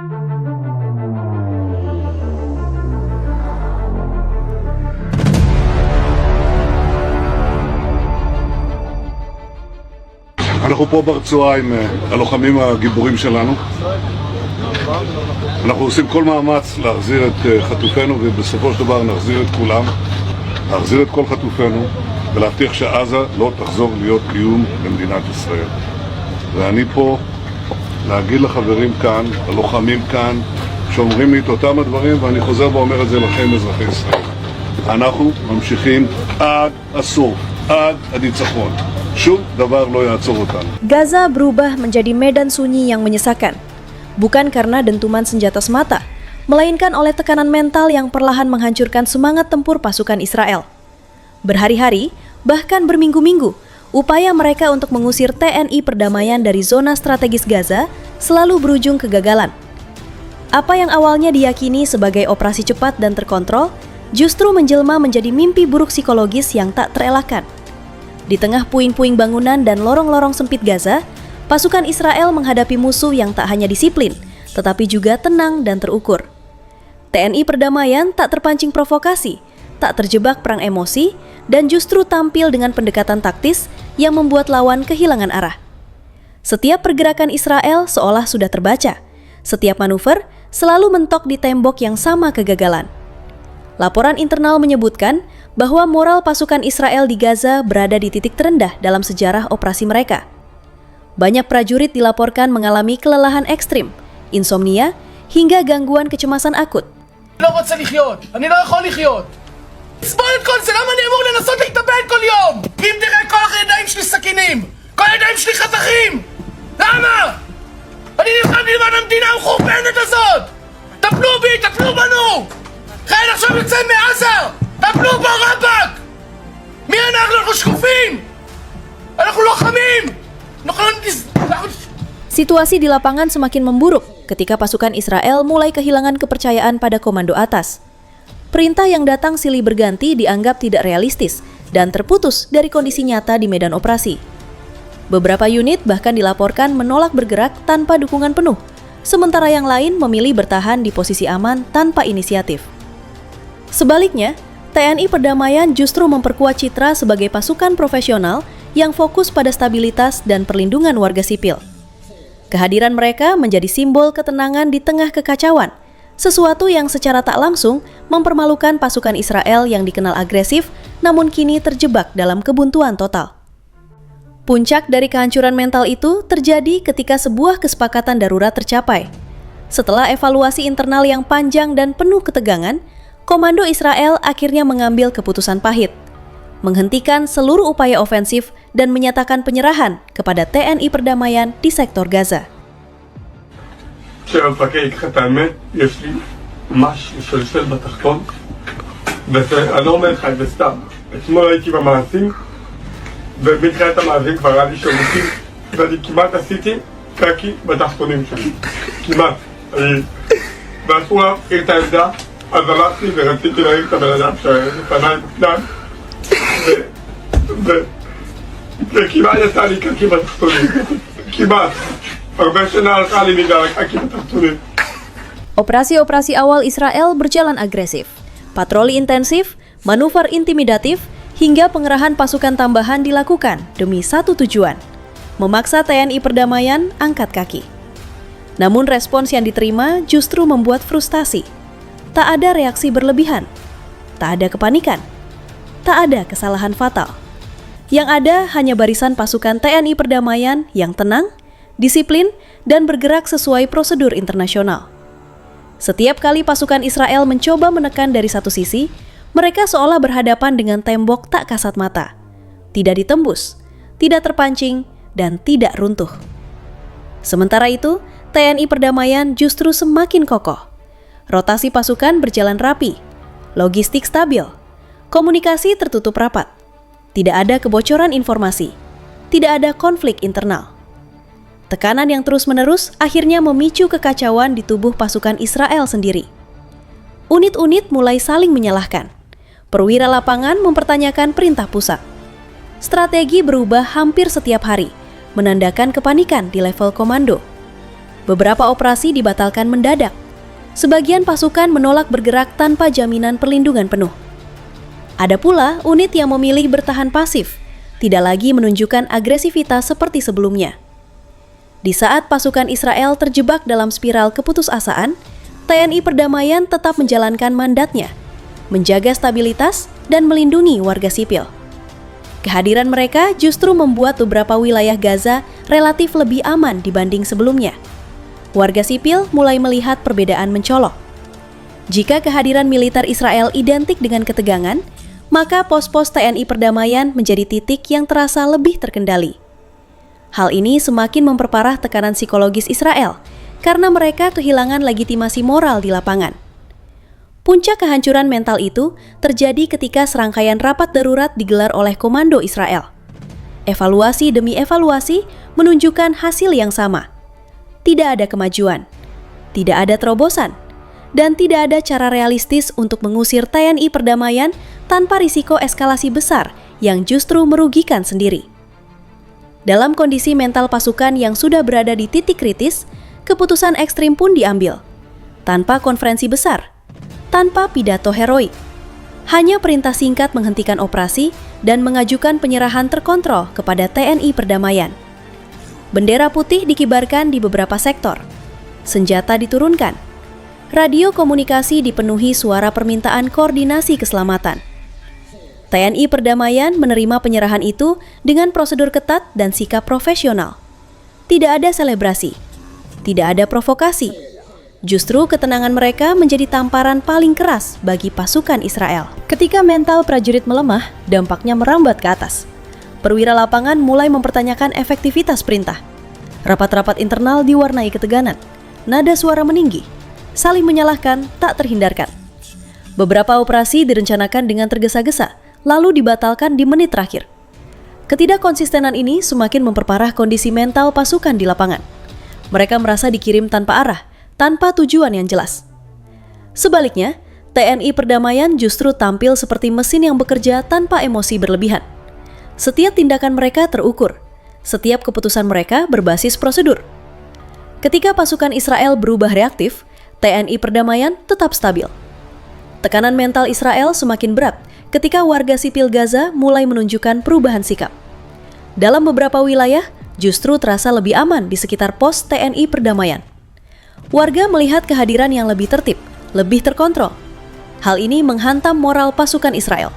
אנחנו פה ברצועה עם הלוחמים הגיבורים שלנו. אנחנו עושים כל מאמץ להחזיר את חטופינו, ובסופו של דבר נחזיר את כולם, להחזיר את כל חטופינו ולהבטיח שעזה לא תחזור להיות איום למדינת ישראל. ואני פה להגיד לחברים כאן, הלוחמים כאן, שאומרים לי את אותם הדברים, ואני חוזר ואומר את זה לכם, אזרחי ישראל. אנחנו ממשיכים עד הסוף, עד הניצחון. Sum dabar lo ya'atsur utang. Gaza berubah menjadi medan sunyi yang menyesakan. Bukan karena dentuman senjata semata, melainkan oleh tekanan mental yang perlahan menghancurkan semangat tempur pasukan Israel. Berhari-hari, bahkan berminggu-minggu, upaya mereka untuk mengusir TNI perdamaian dari zona strategis Gaza selalu berujung kegagalan. Apa yang awalnya diyakini sebagai operasi cepat dan terkontrol, justru menjelma menjadi mimpi buruk psikologis yang tak terelakkan. Di tengah puing-puing bangunan dan lorong-lorong sempit Gaza, pasukan Israel menghadapi musuh yang tak hanya disiplin, tetapi juga tenang dan terukur. TNI perdamaian tak terpancing provokasi, tak terjebak perang emosi, dan justru tampil dengan pendekatan taktis yang membuat lawan kehilangan arah. Setiap pergerakan Israel seolah sudah terbaca. Setiap manuver selalu mentok di tembok yang sama kegagalan. Laporan internal menyebutkan bahwa moral pasukan Israel di Gaza berada di titik terendah dalam sejarah operasi mereka. Banyak prajurit dilaporkan mengalami kelelahan ekstrim, insomnia, hingga gangguan kecemasan akut. לא רוצה לחיות, אני לא יכול לחיות. לסבול את כל זה, למה אני אמור לנסות להתאבד כל יום? אם תראה כל הידיים שלי סכינים, כל הידיים שלי חתכים! למה? אני נלחם למען המדינה המחורבנת הזאת! טפלו בי, טפלו בנו! חיל עכשיו יוצא מעזה! טפלו בו רבק! מי אנחנו שקופים! אנחנו לוחמים! Situasi di lapangan semakin memburuk ketika pasukan Israel mulai kehilangan kepercayaan pada komando atas. Perintah yang datang silih berganti dianggap tidak realistis dan terputus dari kondisi nyata di medan operasi. Beberapa unit bahkan dilaporkan menolak bergerak tanpa dukungan penuh, sementara yang lain memilih bertahan di posisi aman tanpa inisiatif. Sebaliknya, TNI Perdamaian justru memperkuat citra sebagai pasukan profesional yang fokus pada stabilitas dan perlindungan warga sipil. Kehadiran mereka menjadi simbol ketenangan di tengah kekacauan, sesuatu yang secara tak langsung mempermalukan pasukan Israel yang dikenal agresif, namun kini terjebak dalam kebuntuan total. Puncak dari kehancuran mental itu terjadi ketika sebuah kesepakatan darurat tercapai. Setelah evaluasi internal yang panjang dan penuh ketegangan, Komando Israel akhirnya mengambil keputusan pahit, menghentikan seluruh upaya ofensif dan menyatakan penyerahan kepada TNI Perdamaian di sektor Gaza. כשהמפקד ייקח את האמת, יש לי ממש משלשל בתחתון, ואני לא אומר לך את זה סתם. אתמול הייתי במעשים, ומתחילת המעשים כבר היה לי שירותים, ואני כמעט עשיתי קקי בתחתונים שלי. כמעט. ואסור להפעיל את העמדה, אז הלכתי ורציתי להעיר את הבן אדם שפניי בפנן, וכמעט יצא לי קקי בתחתונים. כמעט. הרבה שנה הלכה לי בגלל הקקי בתחתונים. Operasi-operasi awal Israel berjalan agresif, patroli intensif, manuver intimidatif, hingga pengerahan pasukan tambahan dilakukan demi satu tujuan, memaksa TNI Perdamaian angkat kaki. Namun respons yang diterima justru membuat frustasi. Tak ada reaksi berlebihan, tak ada kepanikan, tak ada kesalahan fatal. Yang ada hanya barisan pasukan TNI Perdamaian yang tenang, disiplin, dan bergerak sesuai prosedur internasional. Setiap kali pasukan Israel mencoba menekan dari satu sisi, mereka seolah berhadapan dengan tembok tak kasat mata. Tidak ditembus, tidak terpancing, dan tidak runtuh. Sementara itu, TNI Perdamaian justru semakin kokoh. Rotasi pasukan berjalan rapi, logistik stabil, komunikasi tertutup rapat. Tidak ada kebocoran informasi, tidak ada konflik internal. Tekanan yang terus-menerus akhirnya memicu kekacauan di tubuh pasukan Israel sendiri. Unit-unit mulai saling menyalahkan. Perwira lapangan mempertanyakan perintah pusat. Strategi berubah hampir setiap hari, menandakan kepanikan di level komando. Beberapa operasi dibatalkan mendadak. Sebagian pasukan menolak bergerak tanpa jaminan perlindungan penuh. Ada pula unit yang memilih bertahan pasif, tidak lagi menunjukkan agresivitas seperti sebelumnya. Di saat pasukan Israel terjebak dalam spiral keputusasaan, TNI Perdamaian tetap menjalankan mandatnya, menjaga stabilitas dan melindungi warga sipil. Kehadiran mereka justru membuat beberapa wilayah Gaza relatif lebih aman dibanding sebelumnya. Warga sipil mulai melihat perbedaan mencolok. Jika kehadiran militer Israel identik dengan ketegangan, maka pos-pos TNI Perdamaian menjadi titik yang terasa lebih terkendali. Hal ini semakin memperparah tekanan psikologis Israel karena mereka kehilangan legitimasi moral di lapangan. Puncak kehancuran mental itu terjadi ketika serangkaian rapat darurat digelar oleh komando Israel. Evaluasi demi evaluasi menunjukkan hasil yang sama. Tidak ada kemajuan, tidak ada terobosan, dan tidak ada cara realistis untuk mengusir TNI Perdamaian tanpa risiko eskalasi besar yang justru merugikan sendiri. Dalam kondisi mental pasukan yang sudah berada di titik kritis, keputusan ekstrim pun diambil. Tanpa konferensi besar, tanpa pidato heroik, hanya perintah singkat menghentikan operasi dan mengajukan penyerahan terkontrol kepada TNI Perdamaian. Bendera putih dikibarkan di beberapa sektor. Senjata diturunkan. Radio komunikasi dipenuhi suara permintaan koordinasi keselamatan. TNI Perdamaian menerima penyerahan itu dengan prosedur ketat dan sikap profesional. Tidak ada selebrasi. Tidak ada provokasi. Justru ketenangan mereka menjadi tamparan paling keras bagi pasukan Israel. Ketika mental prajurit melemah, dampaknya merambat ke atas. Perwira lapangan mulai mempertanyakan efektivitas perintah. Rapat-rapat internal diwarnai ketegangan. Nada suara meninggi. Saling menyalahkan tak terhindarkan. Beberapa operasi direncanakan dengan tergesa-gesa, lalu dibatalkan di menit terakhir. Ketidakkonsistenan ini semakin memperparah kondisi mental pasukan di lapangan. Mereka merasa dikirim tanpa arah, tanpa tujuan yang jelas. Sebaliknya, TNI Perdamaian justru tampil seperti mesin yang bekerja tanpa emosi berlebihan. Setiap tindakan mereka terukur, setiap keputusan mereka berbasis prosedur. Ketika pasukan Israel berubah reaktif, TNI Perdamaian tetap stabil. Tekanan mental Israel semakin berat ketika warga sipil Gaza mulai menunjukkan perubahan sikap. Dalam beberapa wilayah, justru terasa lebih aman di sekitar pos TNI Perdamaian. Warga melihat kehadiran yang lebih tertib, lebih terkontrol. Hal ini menghantam moral pasukan Israel.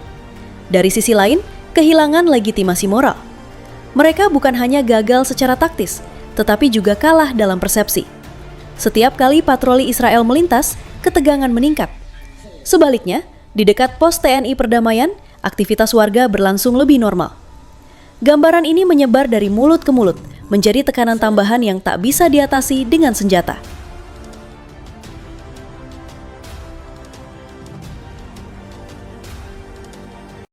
Dari sisi lain, kehilangan legitimasi moral. Mereka bukan hanya gagal secara taktis, tetapi juga kalah dalam persepsi. Setiap kali patroli Israel melintas, ketegangan meningkat. Sebaliknya, di dekat pos TNI Perdamaian, aktivitas warga berlangsung lebih normal. Gambaran ini menyebar dari mulut ke mulut, menjadi tekanan tambahan yang tak bisa diatasi dengan senjata.